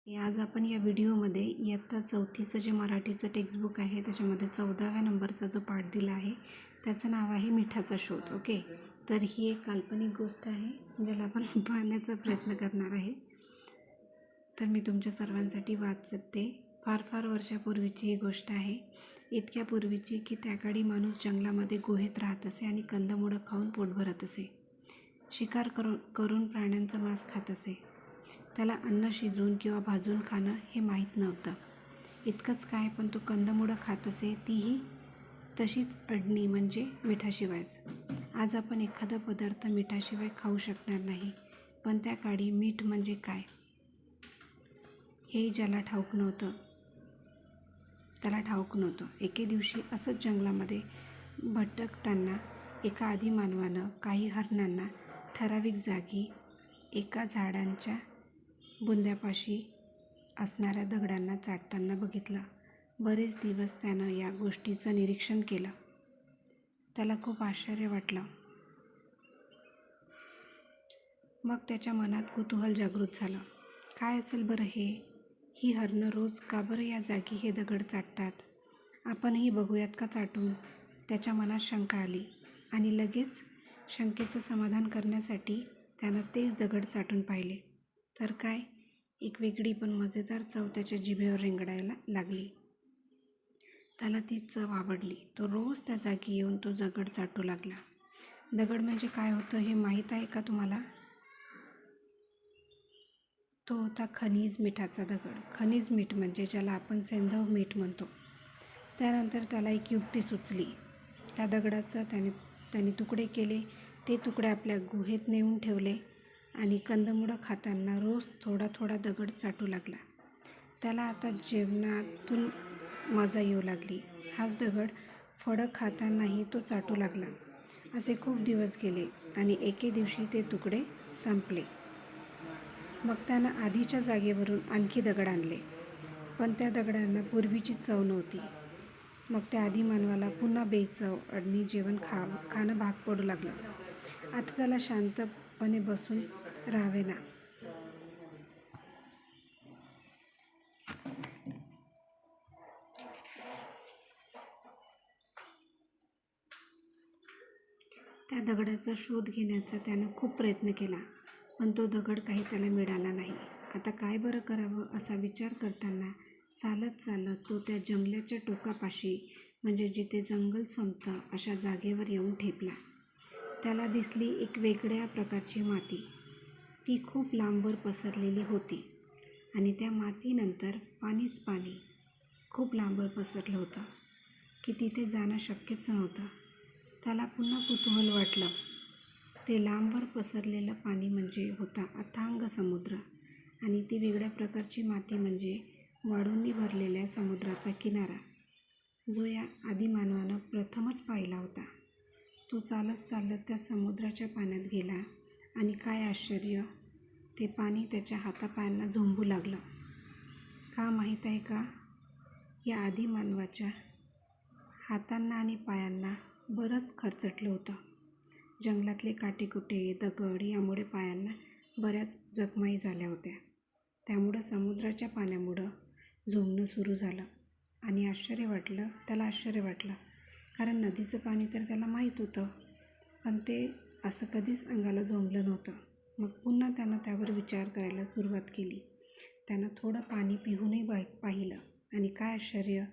आज आपण या व्हिडिओमध्ये इयत्ता 4थीचं जे मराठीचं टेक्स्टबुक आहे त्याच्यामध्ये 14व्या नंबरचा जो पाठ दिला आहे त्याचं नाव आहे मिठाचा शोध. ओके, तर ही एक काल्पनिक गोष्ट आहे ज्याला आपण पाहण्याचा प्रयत्न करणार आहे. तर मी तुमच्या सर्वांसाठी वाचते. फार वर्षापूर्वीची ही गोष्ट आहे. इतक्या पूर्वीची की त्या काळी माणूस जंगलामध्ये गुहेत राहत असे आणि कंदमुळं खाऊन पोट भरत असे. शिकार करून प्राण्यांचं मांस खात असे. त्याला अन्न शिजवून किंवा भाजून खाणं हे माहीत नव्हतं. इतकंच काय, पण तो कंदमुळं खात असे, तीही तशीच अडणी म्हणजे मिठाशिवायच. आज आपण एखादा पदार्थ मिठाशिवाय खाऊ शकणार नाही, पण त्या काळी मीठ म्हणजे काय हे त्याला ठाऊक नव्हतं. एके दिवशी असंच जंगलामध्ये भटकताना एका आदिमानवानं काही हरणांना ठराविक जागी एका झाडांच्या बुंद्यापाशी असणाऱ्या दगडांना चाटताना बघितलं. बरेच दिवस त्यानं या गोष्टीचं निरीक्षण केलं. त्याला खूप आश्चर्य वाटलं. मग त्याच्या मनात कुतूहल जागृत झालं. काय असेल बरं हे? ही हरणं रोज का बरं या जागी हे दगड चाटतात? आपणही बघूयात का चाटून? त्याच्या मनात शंका आली आणि लगेच शंकेचं समाधान करण्यासाठी त्यानं तेच दगड चाटून पाहिले. तर काय, एक वेगळी पण मजेदार चव त्याच्या जिभेवर रेंगाळायला लागली. त्याला ती चव आवडली. तो रोज त्या जागी येऊन तो दगड चाटू लागला. दगड म्हणजे काय होतं हे माहीत आहे का तुम्हाला? तो होता खनिज मिठाचा दगड. खनिज मीठ म्हणजे ज्याला आपण सैंधव मीठ म्हणतो. त्यानंतर त्याला एक युक्ती सुचली. त्या दगडाचं त्याने तुकडे केले. ते तुकडे आपल्या गुहेत नेऊन ठेवले आणि कंदमुळं खाताना रोज थोडा दगड चाटू लागला. त्याला आता जेवणातून मजा येऊ लागली. हाच दगड फळं खातानाही तो चाटू लागला. असे खूप दिवस गेले आणि एके दिवशी ते तुकडे संपले. मग त्यानं आधीच्या जागेवरून आणखी दगड आणले, पण त्या दगडांना पूर्वीची चव नव्हती. मग त्या आदिमानवाला पुन्हा बेचव अडणी जेवण खाणं भाग पडू लागलं. आता त्याला शांतपणे बसून राहावेना. त्या दगडाचा शोध घेण्याचा त्यानं खूप प्रयत्न केला, पण तो दगड काही त्याला मिळाला नाही. आता काय बरं करावं असा विचार करताना चालत तो त्या जंगलाच्या टोकापाशी, म्हणजे जिथे जंगल संपतं अशा जागेवर येऊन ठेपला. त्याला दिसली एक वेगळ्या प्रकारची माती. ती खूप लांबवर पसरलेली होती आणि त्या मातीनंतर पाणीच पाणी खूप लांबवर पसरलं होतं की तिथे जाणं शक्यच नव्हतं. त्याला पुन्हा कुतूहल वाटलं. ते लांबवर पसरलेलं पाणी म्हणजे होता अथांग समुद्र आणि ती वेगळ्या प्रकारची माती म्हणजे वाळूंनी भरलेल्या समुद्राचा किनारा, जो या आदिमानवानं प्रथमच पाहिला होता. तो चालत त्या समुद्राच्या पाण्यात गेला आणि काय आश्चर्य, ते पाणी त्याच्या हातापायांना झोंबू लागलं. का माहीत आहे का? या आदिमानवाच्या हातांना आणि पायांना बरंच खरचटलं होतं. जंगलातले काटेकुटे, दगड यामुळे पायांना बऱ्याच जखमाही झाल्या होत्या. त्यामुळं समुद्राच्या पाण्यामुळं झोंबणं सुरू झालं आणि त्याला आश्चर्य वाटलं, कारण नदीचं पाणी तर त्याला माहीत होतं, पण ते असं कधीच अंगाला झोंबलं नव्हतं. मग पुन्हा त्यानं त्यावर विचार करायला सुरुवात केली. त्यानं थोडं पाणी पिऊनही पाहिलं आणि काय आश्चर्य,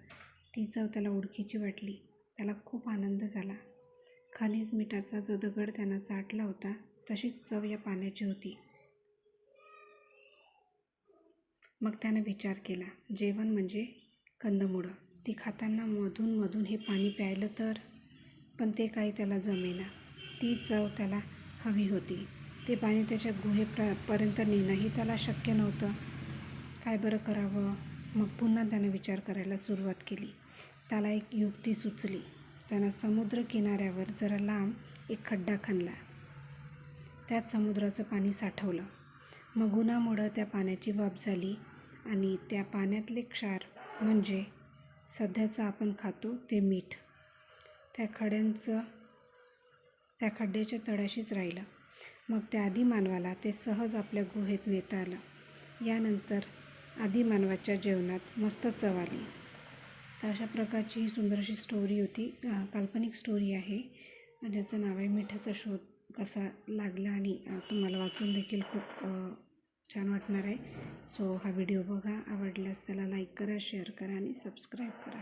ती चव त्याला ओळखीची वाटली. त्याला खूप आनंद झाला. खनिज मिठाचा जो दगड त्यानं चाटला होता तशीच चव या पाण्याची होती. मग त्यानं विचार केला, जेवण म्हणजे कंदमुळं, ती खाताना मधून हे पाणी प्यायलं तर? पण ते काही त्याला जमेना. ती चव त्याला हवी होती. ते पाणी त्याच्या गुहेपर्यंत नेणंही त्याला शक्य नव्हतं. काय बरं करावं? मग पुन्हा त्यानं विचार करायला सुरुवात केली. त्याला एक युक्ती सुचली. त्यानं समुद्र किनाऱ्यावर जरा लांब एक खड्डा खणला. त्यात समुद्राचं पाणी साठवलं. मग उन्हामुळं त्या पाण्याची वाफ झाली आणि त्या पाण्यातले क्षार म्हणजे सध्याचं आपण खातो ते मीठ त्या खड्ड्याच्या तळाशीच राहिलं. मग त्या आदिमानवाला ते सहज आपल्या गुहेत नेता आलं. यानंतर आदिमानवाच्या जेवणात मस्त चव आली. तर अशा प्रकारची ही सुंदरशी स्टोरी होती. काल्पनिक स्टोरी आहे ज्याचं नाव आहे मिठाचा शोध कसा लागला आणि तुम्हाला वाचून देखील खूप छान वाटणार आहे. सो हा व्हिडिओ बघा, आवडल्यास त्याला लाईक करा, शेअर करा आणि सबस्क्राईब करा.